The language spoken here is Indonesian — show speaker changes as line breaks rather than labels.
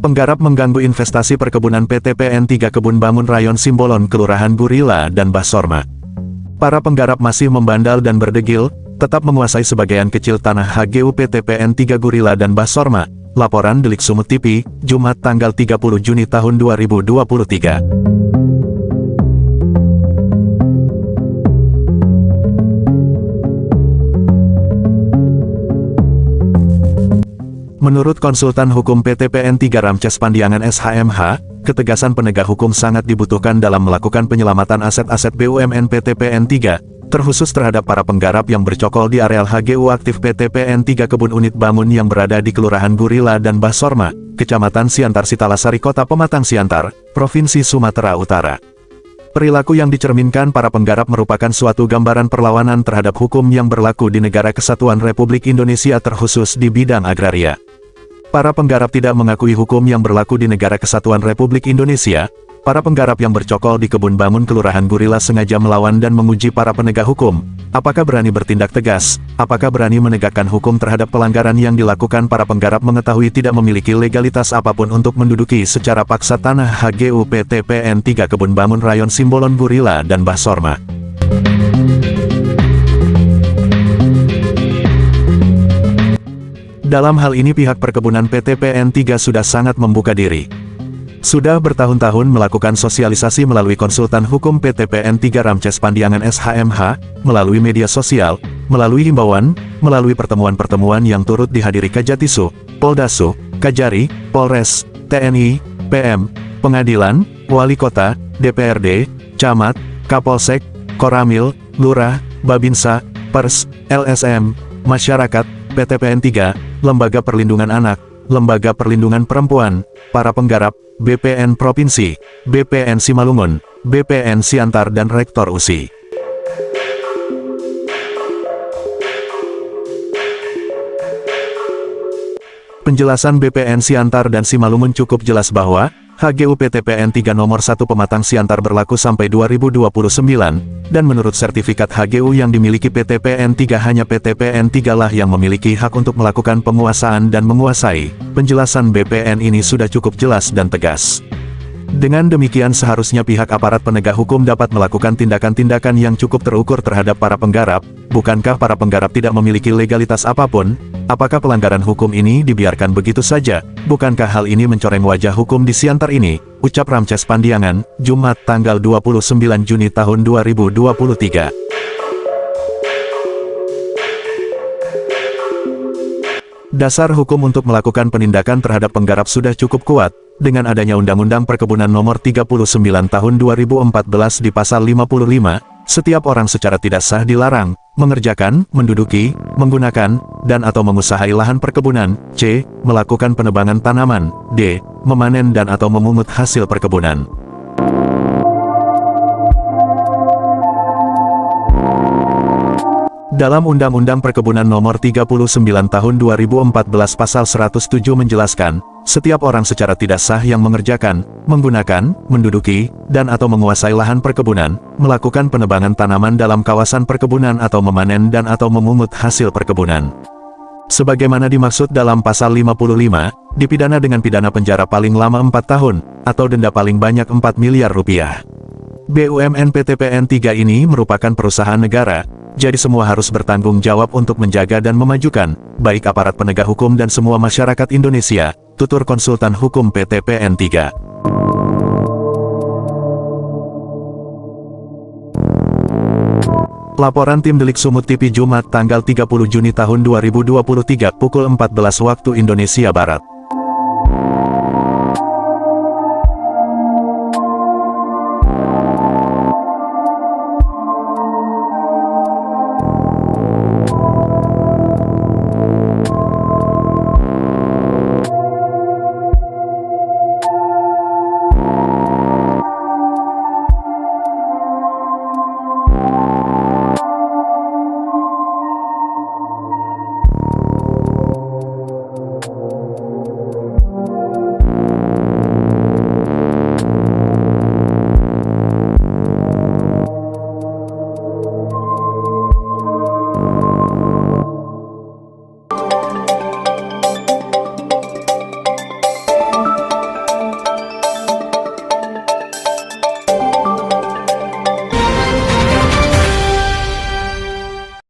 Penggarap mengganggu investasi perkebunan PT PN3 Kebun Bangun Rayon Simbolon Kelurahan Gurila dan Basorma. Para penggarap masih membandal dan berdegil, tetap menguasai sebagian kecil tanah HGU PT PN3 Gurila dan Basorma. Laporan Delik Sumut TV, Jumat tanggal 30 Juni tahun 2023. Menurut konsultan hukum PT PN3 Ramces Pandiangan SHMH, ketegasan penegak hukum sangat dibutuhkan dalam melakukan penyelamatan aset-aset BUMN PT PN3, terkhusus terhadap para penggarap yang bercokol di areal HGU aktif PT PN3 Kebun Unit Bangun yang berada di Kelurahan Gurila dan Basorma, Kecamatan Siantar Sitalasari Kota Pematang Siantar, Provinsi Sumatera Utara. Perilaku yang dicerminkan para penggarap merupakan suatu gambaran perlawanan terhadap hukum yang berlaku di Negara Kesatuan Republik Indonesia terkhusus di bidang agraria. Para penggarap tidak mengakui hukum yang berlaku di Negara Kesatuan Republik Indonesia. Para penggarap yang bercokol di Kebun Bangun Kelurahan Gurila sengaja melawan dan menguji para penegak hukum. Apakah berani bertindak tegas? Apakah berani menegakkan hukum terhadap pelanggaran yang dilakukan para penggarap mengetahui tidak memiliki legalitas apapun untuk menduduki secara paksa tanah HGU PT PN3 Kebun Bangun Rayon Simbolon Gurila dan Basorma? Dalam hal ini pihak perkebunan PT PN3 sudah sangat membuka diri. Sudah bertahun-tahun melakukan sosialisasi melalui konsultan hukum PT PN3 Ramces Pandiangan SHMH, melalui media sosial, melalui himbauan, melalui pertemuan-pertemuan yang turut dihadiri Kajatisu, Poldasu, Kajari, Polres, TNI, PM, Pengadilan, Wali Kota, DPRD, Camat, Kapolsek, Koramil, Lurah, Babinsa, Pers, LSM, Masyarakat, PT PN3, Lembaga Perlindungan Anak, Lembaga Perlindungan Perempuan, para penggarap, BPN Provinsi, BPN Simalungun, BPN Siantar dan Rektor USI. Penjelasan BPN Siantar dan Simalungun cukup jelas bahwa HGU PT PN3 nomor 1 Pematang Siantar berlaku sampai 2029, dan menurut sertifikat HGU yang dimiliki PT PN3 hanya PT PN3 lah yang memiliki hak untuk melakukan penguasaan dan menguasai. Penjelasan BPN ini sudah cukup jelas dan tegas. Dengan demikian seharusnya pihak aparat penegak hukum dapat melakukan tindakan-tindakan yang cukup terukur terhadap para penggarap. Bukankah para penggarap tidak memiliki legalitas apapun? Apakah pelanggaran hukum ini dibiarkan begitu saja? Bukankah hal ini mencoreng wajah hukum di Siantar ini? Ucap Ramces Pandiangan, Jumat tanggal 29 Juni tahun 2023. Dasar hukum untuk melakukan penindakan terhadap penggarap sudah cukup kuat, dengan adanya Undang-Undang Perkebunan Nomor 39 Tahun 2014 di Pasal 55, setiap orang secara tidak sah dilarang mengerjakan, menduduki, menggunakan, dan atau menguasai lahan perkebunan, c. melakukan penebangan tanaman, d. memanen dan atau memungut hasil perkebunan. Dalam Undang-Undang Perkebunan Nomor 39 Tahun 2014 Pasal 107 menjelaskan, setiap orang secara tidak sah yang mengerjakan, menggunakan, menduduki, dan atau menguasai lahan perkebunan, melakukan penebangan tanaman dalam kawasan perkebunan atau memanen dan atau memungut hasil perkebunan. Sebagaimana dimaksud dalam Pasal 55, dipidana dengan pidana penjara paling lama 4 tahun, atau denda paling banyak 4 miliar rupiah. BUMN PT PN3 ini merupakan perusahaan negara, jadi semua harus bertanggung jawab untuk menjaga dan memajukan, baik aparat penegak hukum dan semua masyarakat Indonesia, tutur konsultan hukum PT PN3. Laporan tim Delik Sumut TV Jumat tanggal 30 Juni tahun 2023 pukul 14 waktu Indonesia Barat.